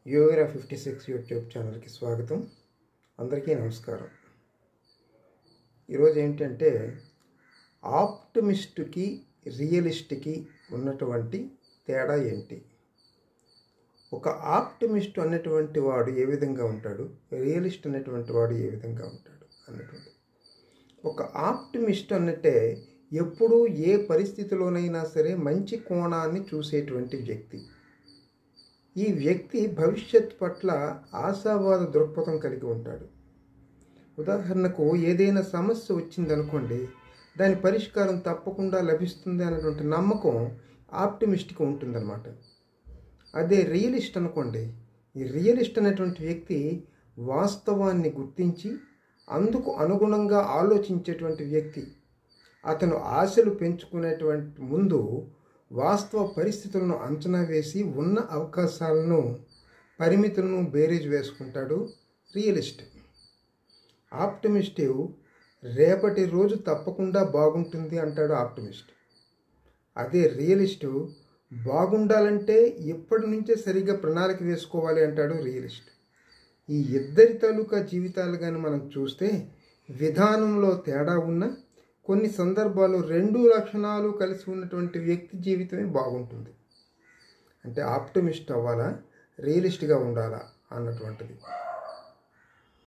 యోగిరా 56 YouTube ఛానల్కి స్వాగతం. అందరికీ నమస్కారం. ఈరోజు ఏంటంటే ఆప్టిమిస్ట్కి రియలిస్ట్కి ఉన్నటువంటి తేడా ఏంటి, ఒక ఆప్టిమిస్ట్ అనేటువంటి వాడు ఏ విధంగా ఉంటాడు, రియలిస్ట్ అనేటువంటి వాడు ఏ విధంగా ఉంటాడు అన్నటువంటి. ఒక ఆప్టిమిస్ట్ అన్నట్టే ఎప్పుడూ ఏ పరిస్థితిలోనైనా సరే మంచి కోణాన్ని చూసేటువంటి వ్యక్తి. ఈ వ్యక్తి భవిష్యత్ పట్ల ఆశావాద దృక్పథం కలిగి ఉంటాడు. ఉదాహరణకు ఏదైనా సమస్య వచ్చిందనుకోండి, దాని పరిష్కారం తప్పకుండా లభిస్తుంది అన్నటువంటి నమ్మకం ఆప్టిమిస్ట్కి ఉంటుందన్నమాట. అదే రియలిస్ట్ అనుకోండి, ఈ రియలిస్ట్ అనేటువంటి వ్యక్తి వాస్తవాన్ని గుర్తించి అందుకు అనుగుణంగా ఆలోచించేటువంటి వ్యక్తి. అతను ఆశలు పెంచుకునేటువంటి ముందు వాస్తవ పరిస్థితులను అంచనా వేసి ఉన్న అవకాశాలను పరిమితులను బేరీజ్ వేసుకుంటాడు రియలిస్ట్. ఆప్టిమిస్ట్ రేపటి రోజు తప్పకుండా బాగుంటుంది అంటాడు ఆప్టిమిస్ట్. అదే రియలిస్టు బాగుండాలంటే ఇప్పటి నుంచే సరిగ్గా ప్రణాళిక వేసుకోవాలి అంటాడు రియలిస్ట్. ఈ ఇద్దరి తాలూకా జీవితాలు కానీ మనం చూస్తే విధానంలో తేడా ఉన్న కొన్ని సందర్భాలు రెండు లక్షణాలు కలిసి ఉన్నటువంటి వ్యక్తి జీవితమే బాగుంటుంది. అంటే ఆప్టిమిస్ట్ అవ్వాలా, రియలిస్ట్గా ఉండాలా అన్నటువంటిది.